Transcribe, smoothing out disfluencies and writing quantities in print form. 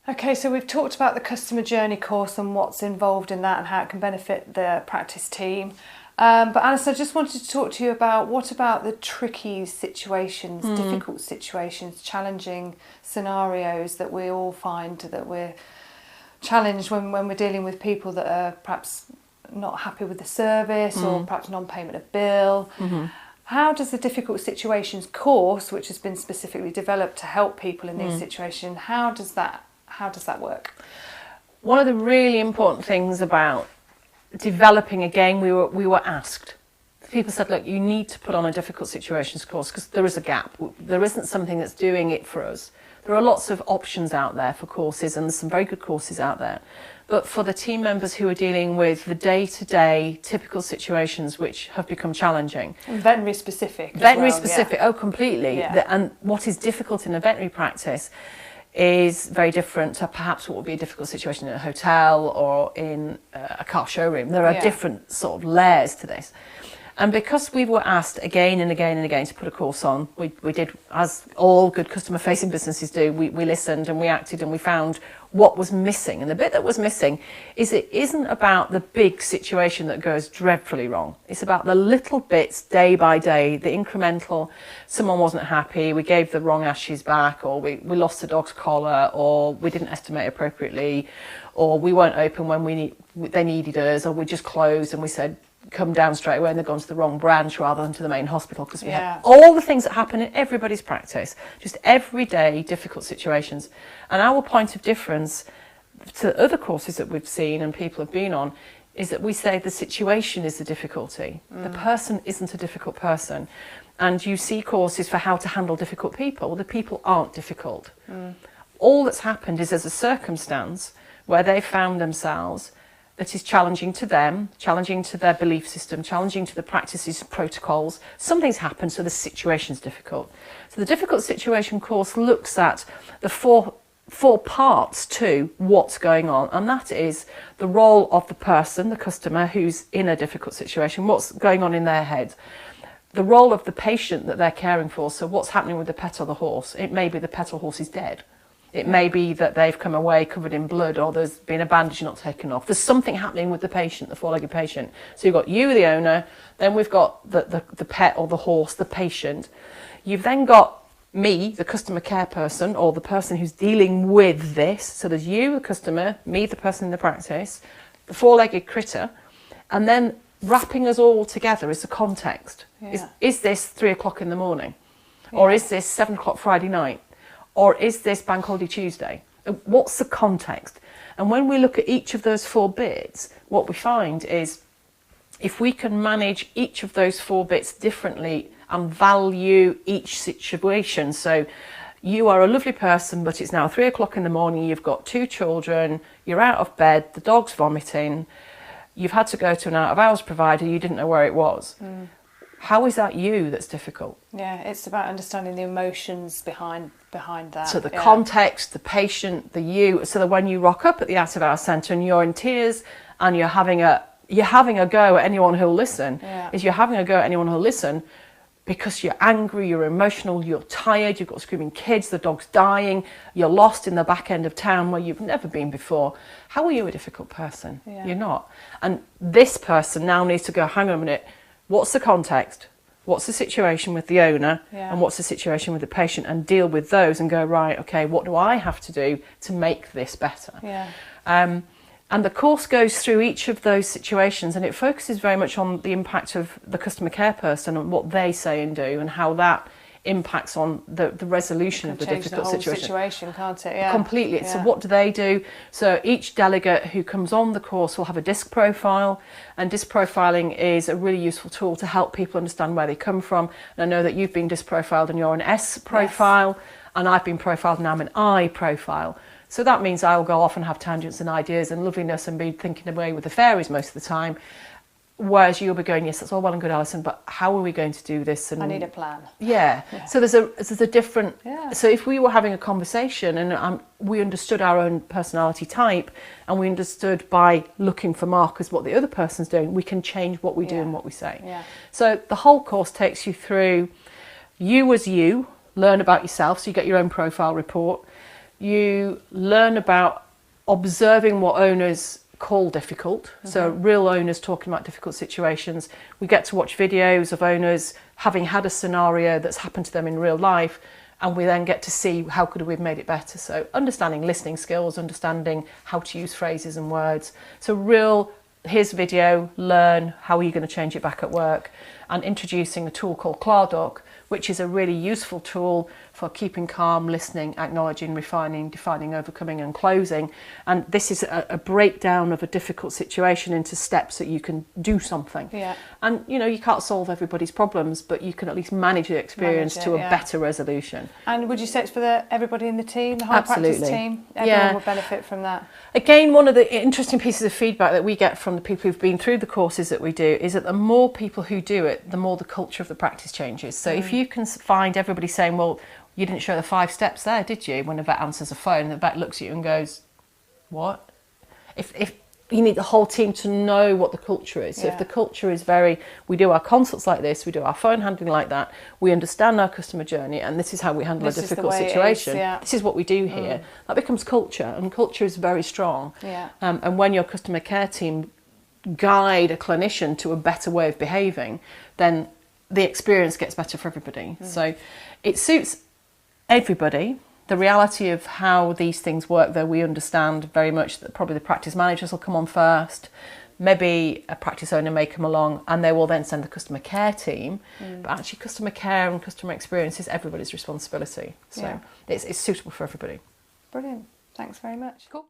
Okay, so we've talked about the customer journey course and what's involved in that and how it can benefit the practice team. But Alison, I just wanted to talk to you about what about the tricky situations, difficult situations, challenging scenarios that we all find that we're challenged when we're dealing with people that are perhaps not happy with the service or perhaps non-payment of bill. How does the difficult situations course, which has been specifically developed to help people in these situations, how does that work? One of the really important things about developing, again, we were asked. People said, look, you need to put on a difficult situations course because there is a gap. There isn't something that's doing it for us. There are lots of options out there for courses, and there's some very good courses out there. But for the team members who are dealing with the day-to-day typical situations which have become challenging. And veterinary specific. Veterinary specific, yeah. oh, completely. Yeah. And what is difficult in a veterinary practice is very different to perhaps what would be a difficult situation in a hotel or in a car showroom. There are different sort of layers to this. And because we were asked again and again and again to put a course on, we did, as all good customer-facing businesses do, we listened and we acted and we found what was missing. And the bit that was missing is it isn't about the big situation that goes dreadfully wrong. It's about the little bits day by day, the incremental, someone wasn't happy, we gave the wrong ashes back, or we lost the dog's collar, or we didn't estimate appropriately, or we weren't open when they needed us, or we just closed and we said, come down straight away, and they've gone to the wrong branch rather than to the main hospital, because we have all the things that happen in everybody's practice, just everyday difficult situations. And our point of difference to other courses that we've seen and people have been on is that we say the situation is the difficulty. The person isn't a difficult person. And you see courses for how to handle difficult people. The people aren't difficult. All that's happened is there's a circumstance where they found themselves that is challenging to them, challenging to their belief system, challenging to the practices, protocols. Something's happened, so the situation's difficult. So the difficult situation course looks at the four parts to what's going on, and that is the role of the person, the customer who's in a difficult situation, what's going on in their head. The role of the patient that they're caring for, so what's happening with the pet or the horse. It may be the pet or horse is dead. It may be that they've come away covered in blood, or there's been a bandage not taken off. There's something happening with the patient, the four-legged patient. So you've got you, the owner, then we've got the pet or the horse, the patient. You've then got me, the customer care person, or the person who's dealing with this. So there's you, the customer, me, the person in the practice, the four-legged critter, and then wrapping us all together is the context. Is this 3 o'clock in the morning? Or is this 7 o'clock Friday night? Or is this Bank Holiday Tuesday? What's the context? And when we look at each of those 4 bits, what we find is if we can manage each of those 4 bits differently and value each situation. So you are a lovely person, but it's now 3 o'clock in the morning, you've got 2 children, you're out of bed, the dog's vomiting, you've had to go to an out-of-hours provider, you didn't know where it was. How is that you that's difficult? Yeah, it's about understanding the emotions behind that. So the context, the patient, the you, so that when you rock up at the out-of-hours centre and you're in tears and you're having a go at anyone who'll listen, you're having a go at anyone who'll listen because you're angry, you're emotional, you're tired, you've got screaming kids, the dog's dying, you're lost in the back end of town where you've never been before. How are you a difficult person? You're not. And this person now needs to go, hang on a minute, what's the context? What's the situation with the owner? And what's the situation with the patient? And deal with those and go, right, okay, what do I have to do to make this better? And the course goes through each of those situations, and it focuses very much on the impact of the customer care person and what they say and do and how that impacts on the resolution of the difficult the whole situation, can't it? Completely. So what do they do? So each delegate who comes on the course will have a disc profile, and disc profiling is a really useful tool to help people understand where they come from. And I know that you've been disc profiled and you're an S profile, and I've been profiled and I'm an I profile. So that means I'll go off and have tangents and ideas and loveliness and be thinking away with the fairies most of the time. Whereas you'll be going, yes, that's all well and good, Alison, but how are we going to do this? And I need a plan. So there's a different. So if we were having a conversation and we understood our own personality type, and we understood by looking for markers what the other person's doing, we can change what we do and what we say. So the whole course takes you through you as you, learn about yourself, so you get your own profile report. You learn about observing what owners call difficult. So real owners talking about difficult situations. We get to watch videos of owners having had a scenario that's happened to them in real life, and we then get to see how could we have made it better. So understanding listening skills, understanding how to use phrases and words. So here's video, learn, how are you going to change it back at work, and introducing a tool called Clardoc, which is a really useful tool for keeping calm, listening, acknowledging, refining, defining, overcoming and closing. And this is a breakdown of a difficult situation into steps that you can do something. Yeah. And you can't solve everybody's problems, but you can at least manage the experience to a better resolution. And would you say it's for everybody in the team, the whole Absolutely. practice team? Everyone will benefit from that. Again, one of the interesting pieces of feedback that we get from the people who've been through the courses that we do is that the more people who do it, the more the culture of the practice changes. So if you can find everybody saying, well, you didn't show the 5 steps there, did you? When a vet answers a phone, the vet looks at you and goes, what? If you need the whole team to know what the culture is. So if the culture is we do our consults like this, we do our phone handling like that, we understand our customer journey, and this is how we handle a difficult situation. This is what we do here. That becomes culture, and culture is very strong. And when your customer care team guide a clinician to a better way of behaving, then the experience gets better for everybody. So it suits everybody. The reality of how these things work, though, we understand very much that probably the practice managers will come on first. Maybe a practice owner may come along and they will then send the customer care team. But actually customer care and customer experience is everybody's responsibility. So it's suitable for everybody. Brilliant. Thanks very much. Cool.